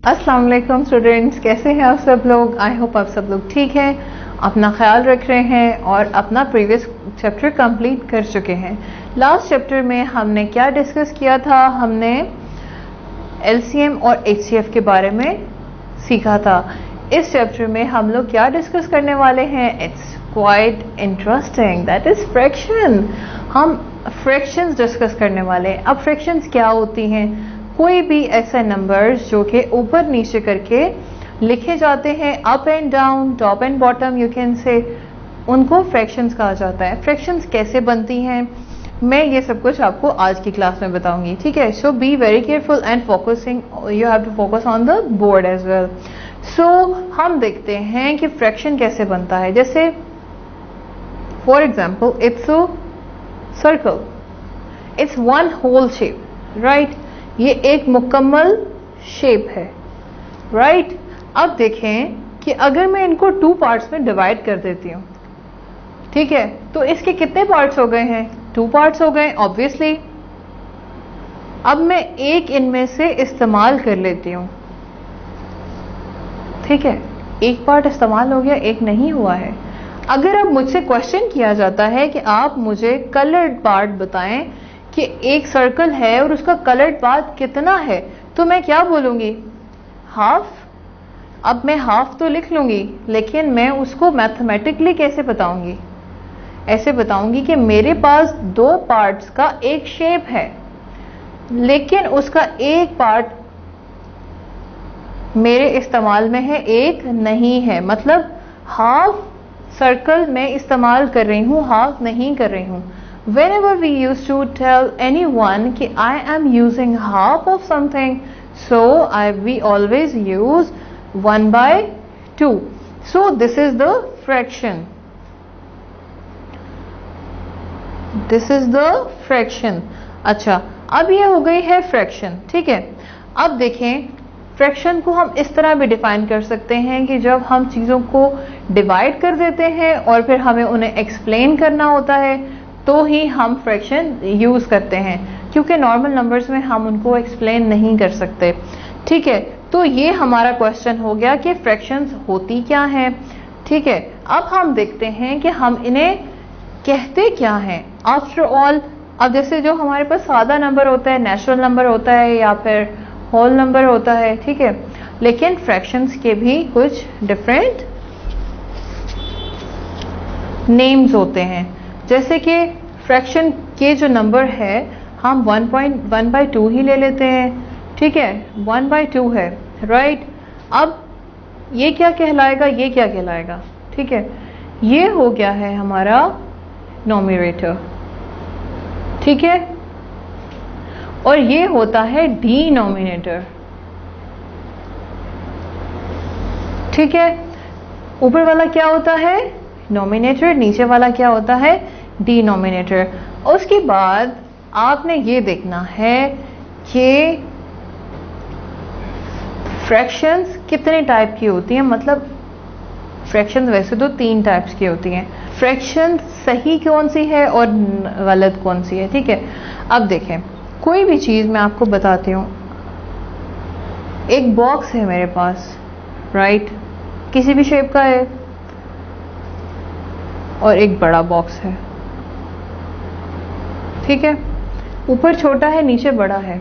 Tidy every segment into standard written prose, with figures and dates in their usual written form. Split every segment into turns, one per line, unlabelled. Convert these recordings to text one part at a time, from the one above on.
अस्सलाम वालेकुम स्टूडेंट्स, कैसे हैं आप सब लोग। आई होप आप सब लोग ठीक हैं, अपना ख्याल रख रहे हैं और अपना प्रीवियस चैप्टर कंप्लीट कर चुके हैं। लास्ट चैप्टर में हमने क्या डिस्कस किया था, हमने एलसीएम और एचसीएफ के बारे में सीखा था। इस चैप्टर में हम लोग क्या डिस्कस करने वाले हैं, it's quite interesting, that is fraction. हम फ्रैक्शंस डिस्कस करने वाले हैं। अब फ्रैक्शंस क्या होती हैं, कोई भी ऐसे नंबर्स जो कि ऊपर नीचे करके लिखे जाते हैं, up and down, top and bottom you can say, उनको फ्रैक्शंस कहा जाता है। फ्रैक्शंस कैसे बनती हैं, मैं ये सब कुछ आपको आज की क्लास में बताऊंगी, ठीक है। So be very careful and focusing, you have to focus on the board as well. So हम देखते हैं कि फ्रैक्शन कैसे बनता है। जैसे for example it's a circle, it's one whole shape, right. ये एक मुकम्मल शेप है, राइट। अब देखें कि अगर मैं इनको 2 पार्ट्स में डिवाइड कर देती हूं, ठीक है, तो इसके कितने पार्ट्स हो गए हैं, 2 पार्ट्स हो गए ऑब्वियसली। अब मैं एक इनमें से इस्तेमाल कर लेती हूं, ठीक है, एक पार्ट इस्तेमाल हो गया, एक नहीं हुआ है। अगर अब मुझसे क्वेश्चन किया जाता है कि आप मुझे कलर्ड पार्ट बताएं कि एक सर्कल है और उसका कलर्ड पार्ट कितना है, तो मैं क्या बोलूंगी, हाफ। अब मैं हाफ तो लिख लूंगी, लेकिन मैं उसको मैथमेटिकली कैसे बताऊंगी, ऐसे बताऊंगी कि मेरे पास 2 पार्ट्स का एक शेप है, लेकिन उसका एक पार्ट मेरे इस्तेमाल में है, एक नहीं है। मतलब हाफ सर्कल मैं इस्तेमाल कर रही हूं, हाफ नहीं कर रही हूं। Whenever we used to tell anyone कि I am using half of something, so we always use 1/2. So this is the fraction. This is the fraction. अच्छा, अब ये हो गई है फ्रैक्शन, ठीक है। अब देखें, फ्रैक्शन को हम इस तरह भी डिफाइन कर सकते हैं कि जब हम चीज़ों को डिवाइड कर देते हैं और फिर हमें उन्हें एक्सप्लेन करना होता है, तो ही हम फ्रैक्शन यूज करते हैं, क्योंकि नॉर्मल नंबर्स में हम उनको एक्सप्लेन नहीं कर सकते, ठीक है। तो ये हमारा क्वेश्चन हो गया कि फ्रैक्शंस होती क्या हैं, ठीक है। अब हम देखते हैं कि हम इन्हें कहते क्या हैं। आफ्टर ऑल, अब जैसे जो हमारे पास सादा नंबर होता है, नेचुरल नंबर होता है या फिर होल नंबर होता है, ठीक है, लेकिन फ्रैक्शंस के भी कुछ डिफरेंट नेम्स होते हैं। जैसे कि फ्रैक्शन के जो नंबर है, हम 1/2 ही ले लेते हैं, ठीक है, 1/2 है, राइट। अब ये क्या कहलाएगा, ये क्या कहलाएगा, ठीक है, ये हो गया है हमारा नोमिनेटर, ठीक है, और ये होता है डिनोमिनेटर, ठीक है। ऊपर वाला क्या होता है, नोमिनेटर, नीचे वाला क्या होता है, डिनोमिनेटर। उसके बाद आपने ये देखना है कि फ्रैक्शंस कितने टाइप की होती हैं। मतलब फ्रैक्शंस वैसे तो 3 टाइप्स की होती हैं। फ्रैक्शन सही कौन सी है और गलत कौन सी है, ठीक है। अब देखें, कोई भी चीज मैं आपको बताती हूँ। एक बॉक्स है मेरे पास, राइट, किसी भी शेप का है, और एक बड़ा बॉक्स है, ठीक है, ऊपर छोटा है, नीचे बड़ा है।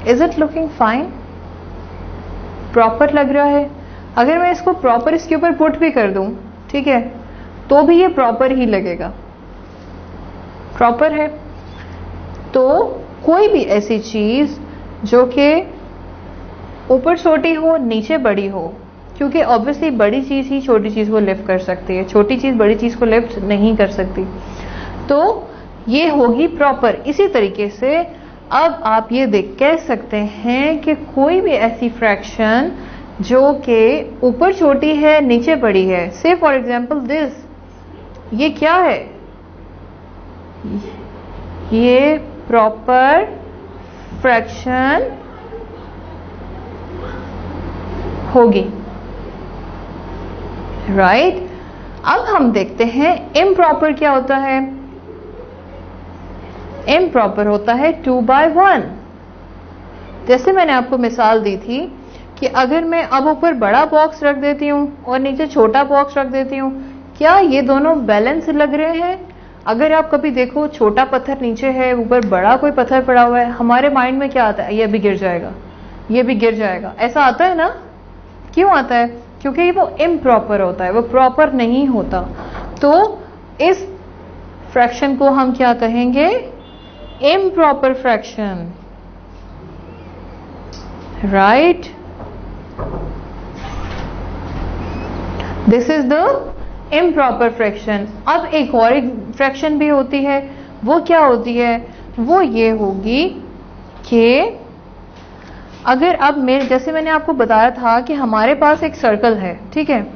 Is it looking fine, proper लग रहा है। अगर मैं इसको प्रॉपर इसके ऊपर पुट भी कर दूं, ठीक है, तो भी ये प्रॉपर ही लगेगा, प्रॉपर है। तो कोई भी ऐसी चीज जो कि ऊपर छोटी हो, नीचे बड़ी हो, क्योंकि ऑब्वियसली बड़ी चीज ही छोटी चीज को लिफ्ट कर सकती है, छोटी चीज बड़ी चीज को लिफ्ट नहीं कर सकती, तो ये होगी प्रॉपर। इसी तरीके से अब आप ये कह सकते हैं कि कोई भी ऐसी फ्रैक्शन जो कि ऊपर छोटी है, नीचे बड़ी है, से फॉर एग्जाम्पल दिस, ये क्या है, ये प्रॉपर फ्रैक्शन होगी, राइट। अब हम देखते हैं इम्प्रॉपर क्या होता है। इम्प्रॉपर होता है 2/1, जैसे मैंने आपको मिसाल दी थी कि अगर मैं अब ऊपर बड़ा बॉक्स रख देती हूँ और नीचे छोटा बॉक्स रख देती हूँ, क्या ये दोनों बैलेंस लग रहे हैं? अगर आप कभी देखो छोटा पत्थर नीचे है, ऊपर बड़ा कोई पत्थर पड़ा हुआ है, हमारे माइंड में क्या आता है? ये भी गिर जाएगा, ये भी गिर जाएगा, ऐसा आता है ना? क्यों आता है? क्योंकि वो इम्प्रॉपर होता है, वो प्रॉपर नहीं होता। तो इस फ्रैक्शन को हम क्या कहेंगे? Improper fraction, right? This is the improper fraction. अब एक और फ्रैक्शन भी होती है, वो क्या होती है? वो ये होगी कि अगर अब मेरे, जैसे मैंने आपको बताया था कि हमारे पास एक सर्कल है, ठीक है,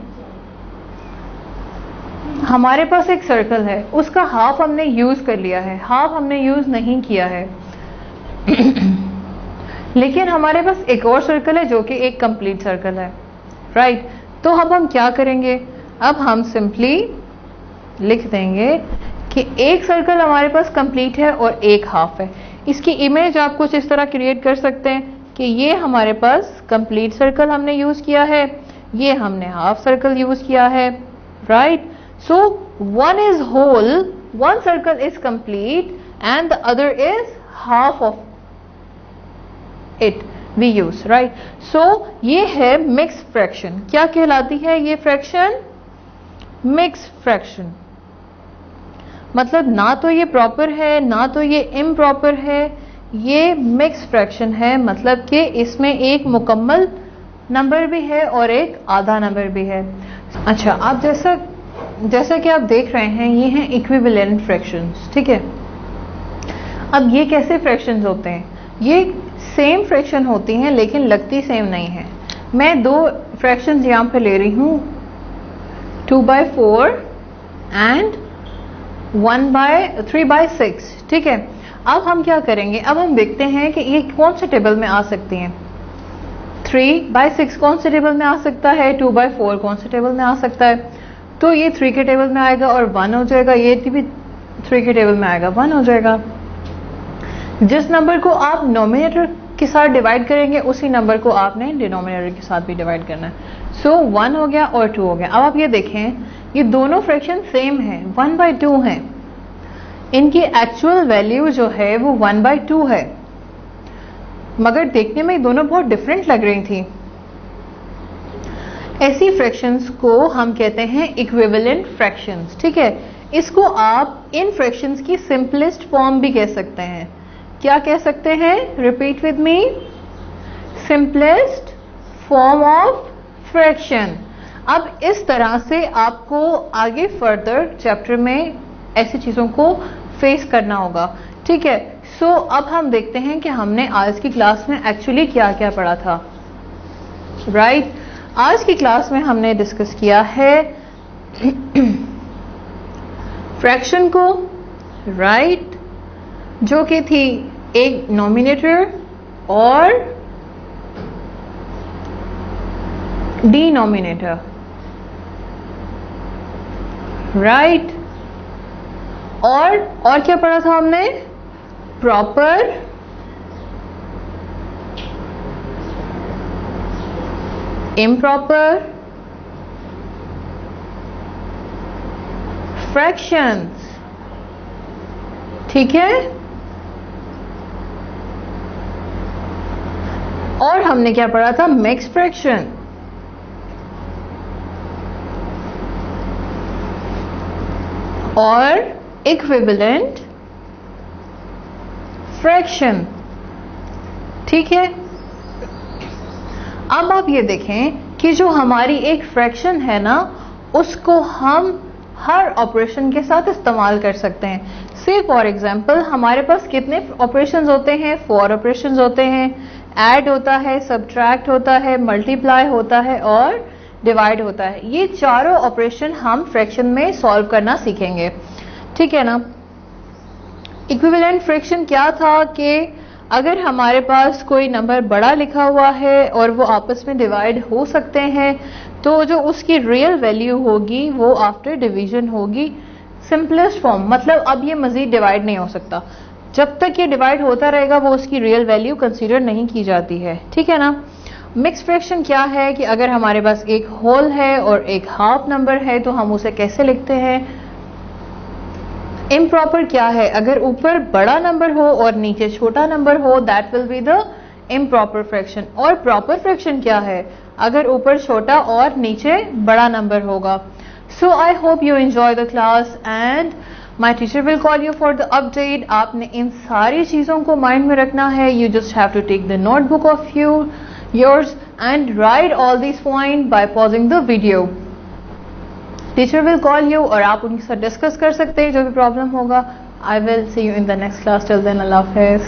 हमारे पास एक सर्कल है, उसका हाफ हमने यूज कर लिया है, हाफ हमने यूज नहीं किया है लेकिन हमारे पास एक और सर्कल है जो कि एक कंप्लीट सर्कल है, राइट? तो अब हम क्या करेंगे? अब हम सिंपली लिख देंगे कि एक सर्कल हमारे पास कंप्लीट है और एक हाफ है। इसकी इमेज आप कुछ इस तरह क्रिएट कर सकते हैं कि ये हमारे पास कंप्लीट सर्कल हमने यूज किया है, ये हमने हाफ सर्कल यूज किया है, right? So one is whole, one circle is complete and the other is half of it we use, right? So ये है मिक्स फ्रैक्शन। क्या कहलाती है ये फ्रैक्शन? Mix fraction. मतलब ना तो ये प्रॉपर है ना तो ये इम्प्रॉपर है, ये मिक्स फ्रैक्शन है। मतलब कि इसमें एक मुकम्मल नंबर भी है और एक आधा नंबर भी है। अच्छा, आप जैसा कि आप देख रहे हैं, ये हैं इक्विवेलेंट फ्रैक्शंस, ठीक है? अब ये कैसे फ्रैक्शंस होते हैं? ये सेम फ्रैक्शन होती हैं लेकिन लगती सेम नहीं है। मैं दो फ्रैक्शंस यहां पे ले रही हूं, 2/4 एंड 3/6, ठीक है? अब हम क्या करेंगे? अब हम देखते हैं कि ये कौन से टेबल में आ सकती हैं। 3/6 कौन से टेबल में आ सकता है? 2/4 कौन से टेबल में आ सकता है? तो ये 3 के टेबल में आएगा और 1 हो जाएगा, ये भी 3 के टेबल में आएगा, 1 हो जाएगा। जिस नंबर को आप नोमिनेटर के साथ डिवाइड करेंगे उसी नंबर को आपने डिनोमिनेटर के साथ भी डिवाइड करना है। सो 1 हो गया और 2 हो गया। अब आप ये देखें, ये दोनों फ्रैक्शन सेम है, 1/2 है। इनकी एक्चुअल वैल्यू जो है वो 1/2 है, मगर देखने में ये दोनों बहुत डिफरेंट लग रही थी। ऐसी फ्रैक्शंस को हम कहते हैं इक्विवेलेंट फ्रैक्शंस, ठीक है? इसको आप इन फ्रैक्शंस की सिंपलेस्ट फॉर्म भी कह सकते हैं। क्या कह सकते हैं? Repeat with me, simplest form of fraction. अब इस तरह से आपको आगे फर्दर चैप्टर में ऐसी चीजों को फेस करना होगा, ठीक है? सो अब हम देखते हैं कि हमने आज की क्लास में एक्चुअली क्या क्या पढ़ा था, राइट? आज की क्लास में हमने डिस्कस किया है फ्रैक्शन को, राइट? जो कि थी एक नॉमिनेटर और डिनोमिनेटर, राइट? और क्या पढ़ा था हमने? प्रॉपर, इम्प्रॉपर फ्रैक्शंस, ठीक है? और हमने क्या पढ़ा था? Mix fraction. और इक्विवेलेंट फ्रैक्शन, ठीक है? अब आप ये देखें कि जो हमारी एक फ्रैक्शन है ना, उसको हम हर ऑपरेशन के साथ इस्तेमाल कर सकते हैं। से फॉर एग्जांपल हमारे पास कितने ऑपरेशंस होते हैं? 4 ऑपरेशंस होते हैं। ऐड होता है, सब्ट्रैक्ट होता है, मल्टीप्लाई होता है और डिवाइड होता है। ये चारों ऑपरेशन हम फ्रैक्शन में सॉल्व करना सीखेंगे, ठीक है ना? इक्विवेलेंट फ्रैक्शन क्या था कि अगर हमारे पास कोई नंबर बड़ा लिखा हुआ है और वो आपस में डिवाइड हो सकते हैं, तो जो उसकी रियल वैल्यू होगी वो आफ्टर डिवीजन होगी सिंपलेस्ट फॉर्म। मतलब अब ये मजीद डिवाइड नहीं हो सकता। जब तक ये डिवाइड होता रहेगा वो उसकी रियल वैल्यू कंसीडर नहीं की जाती है, ठीक है ना। मिक्स फ्रैक्शन क्या है कि अगर हमारे पास एक होल है और एक हाफ नंबर है तो हम उसे कैसे लिखते हैं। इम्प्रॉपर क्या है, अगर ऊपर बड़ा नंबर हो और नीचे छोटा नंबर हो, that will be the improper fraction. और प्रॉपर फ्रैक्शन क्या है, अगर ऊपर छोटा और नीचे बड़ा नंबर होगा। So I hope you enjoy the class and my teacher will call you for the update. आपने इन सारी चीजों को माइंड में रखना है। You just have to take the notebook of yours and write all these points by pausing the video. Teacher will call you और आप उनके साथ डिस्कस कर सकते हैं जो भी प्रॉब्लम होगा। I will see you in the next class. Till then, अल्लाह हाफिज़।